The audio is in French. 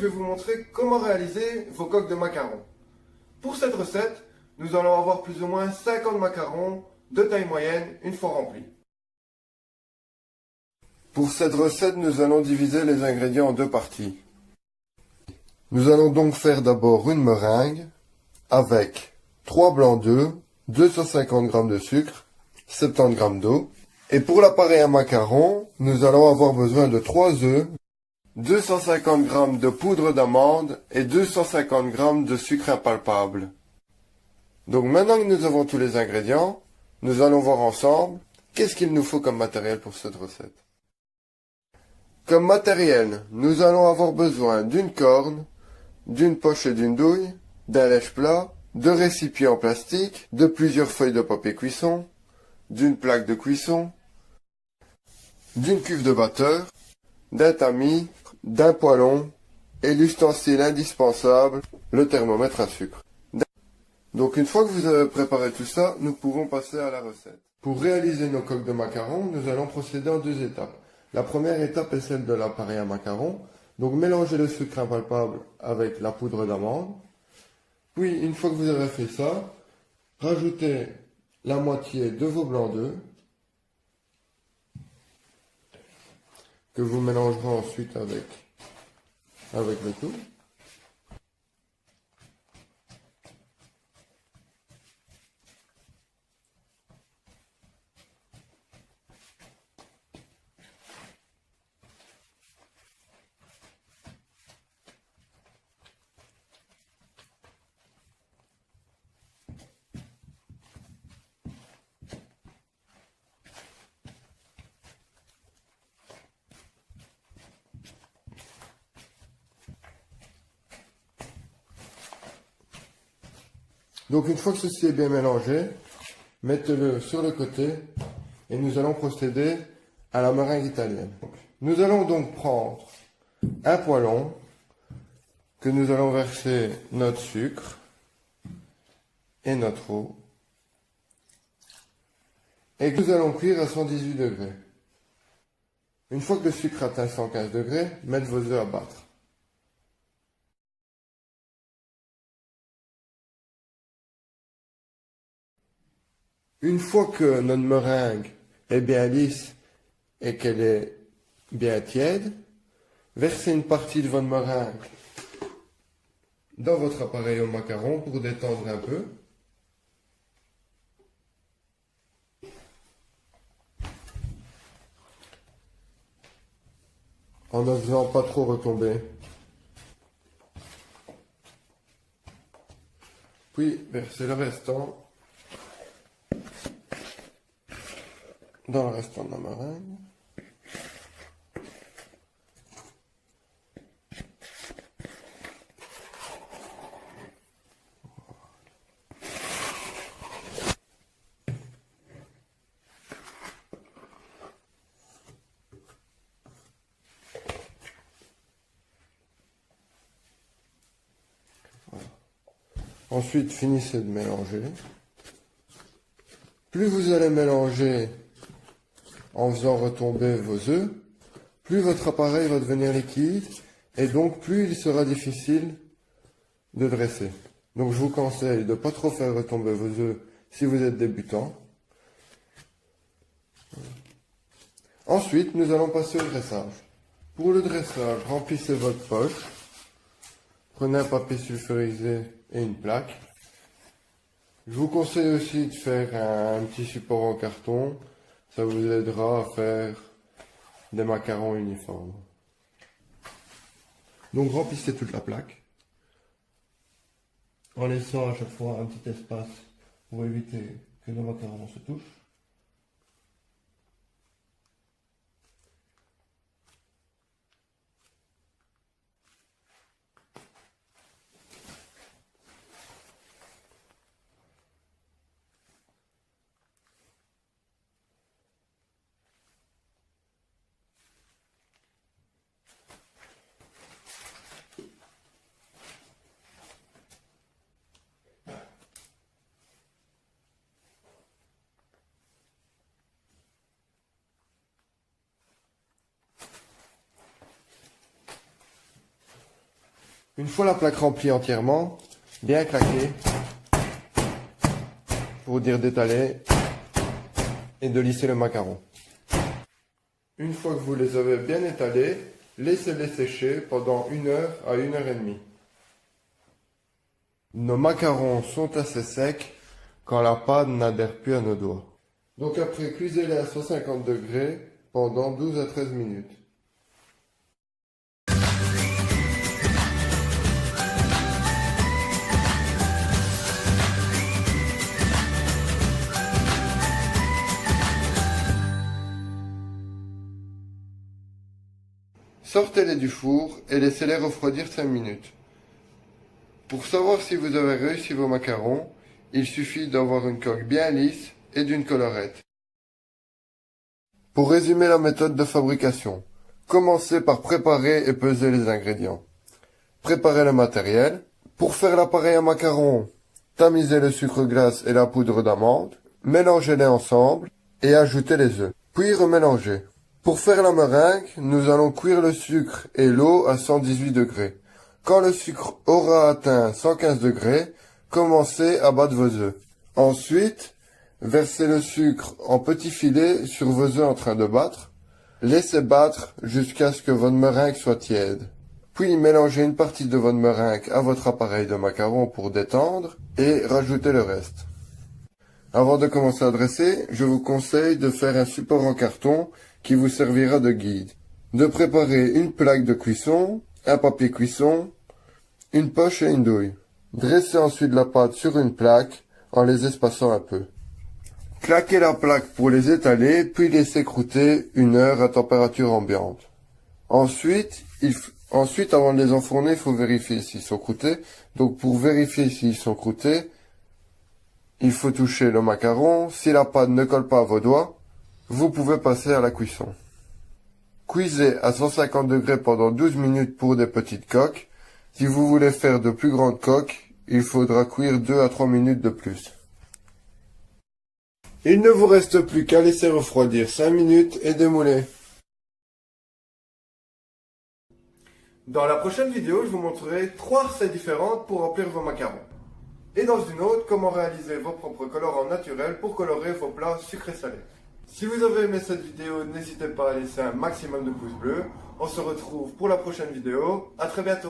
vais vous montrer comment réaliser vos coques de macarons. Pour cette recette, nous allons avoir plus ou moins 50 macarons de taille moyenne une fois remplis. Pour cette recette, nous allons diviser les ingrédients en deux parties. Nous allons donc faire d'abord une meringue avec 3 blancs d'œufs, 250 g de sucre, 70 g d'eau. Et pour l'appareil à macarons, nous allons avoir besoin de 3 œufs, 250 g de poudre d'amande et 250 g de sucre impalpable. Donc maintenant que nous avons tous les ingrédients, nous allons voir ensemble qu'est-ce qu'il nous faut comme matériel pour cette recette. Comme matériel, nous allons avoir besoin d'une corne, d'une poche et d'une douille, d'un lèche plat, de récipients en plastique, de plusieurs feuilles de papier cuisson, d'une plaque de cuisson, d'une cuve de batteur, d'un tamis, d'un poêlon et l'ustensile indispensable, le thermomètre à sucre. Donc une fois que vous avez préparé tout ça, nous pouvons passer à la recette. Pour réaliser nos coques de macarons, nous allons procéder en 2 étapes. La première étape est celle de l'appareil à macarons. Donc mélangez le sucre impalpable avec la poudre d'amande. Puis une fois que vous avez fait ça, rajoutez la moitié de vos blancs d'œufs que vous mélangerez ensuite avec le tout. Donc une fois que ceci est bien mélangé, mettez-le sur le côté et nous allons procéder à la meringue italienne. Nous allons donc prendre un poêlon que nous allons verser notre sucre et notre eau et que nous allons cuire à 118 degrés. Une fois que le sucre atteint 115 degrés, mettez vos œufs à battre. Une fois que notre meringue est bien lisse et qu'elle est bien tiède, versez une partie de votre meringue dans votre appareil au macaron pour détendre un peu. En ne faisant pas trop retomber. Puis versez le restant dans le restant de la meringue. Voilà. Ensuite, finissez de mélanger. Plus vous allez mélanger en faisant retomber vos œufs, plus votre appareil va devenir liquide et donc plus il sera difficile de dresser. Donc je vous conseille de ne pas trop faire retomber vos œufs si vous êtes débutant. Ensuite, nous allons passer au dressage. Pour le dressage, remplissez votre poche. Prenez un papier sulfurisé et une plaque. Je vous conseille aussi de faire un petit support en carton. Ça vous aidera à faire des macarons uniformes. Donc remplissez toute la plaque, en laissant à chaque fois un petit espace pour éviter que le macaron se touche. Une fois la plaque remplie entièrement, bien claquer, pour dire d'étaler et de lisser le macaron. Une fois que vous les avez bien étalés, laissez-les sécher pendant 1 heure à 1 heure et demie. Nos macarons sont assez secs quand la pâte n'adhère plus à nos doigts. Donc après, cuisez-les à 150 degrés pendant 12 à 13 minutes. Sortez-les du four et laissez-les refroidir 5 minutes. Pour savoir si vous avez réussi vos macarons, il suffit d'avoir une coque bien lisse et d'une collerette. Pour résumer la méthode de fabrication, commencez par préparer et peser les ingrédients. Préparez le matériel. Pour faire l'appareil à macarons, tamisez le sucre glace et la poudre d'amande, mélangez-les ensemble et ajoutez les œufs, puis remélangez. Pour faire la meringue, nous allons cuire le sucre et l'eau à 118 degrés. Quand le sucre aura atteint 115 degrés, commencez à battre vos œufs. Ensuite, versez le sucre en petits filets sur vos œufs en train de battre. Laissez battre jusqu'à ce que votre meringue soit tiède. Puis mélangez une partie de votre meringue à votre appareil de macarons pour détendre et rajoutez le reste. Avant de commencer à dresser, je vous conseille de faire un support en carton qui vous servira de guide. De préparer une plaque de cuisson, un papier cuisson, une poche et une douille. Dressez ensuite la pâte sur une plaque en les espaçant un peu. Claquez la plaque pour les étaler, puis laissez croûter 1 heure à température ambiante. Ensuite, avant de les enfourner, il faut vérifier s'ils sont croûtés. Donc pour vérifier s'ils sont croûtés, il faut toucher le macaron. Si la pâte ne colle pas à vos doigts, vous pouvez passer à la cuisson. Cuisez à 150 degrés pendant 12 minutes pour des petites coques. Si vous voulez faire de plus grandes coques, il faudra cuire 2 à 3 minutes de plus. Il ne vous reste plus qu'à laisser refroidir 5 minutes et démouler. Dans la prochaine vidéo, je vous montrerai 3 recettes différentes pour remplir vos macarons. Et dans une autre, comment réaliser vos propres colorants naturels pour colorer vos plats sucrés salés. Si vous avez aimé cette vidéo, n'hésitez pas à laisser un maximum de pouces bleus. On se retrouve pour la prochaine vidéo. À très bientôt.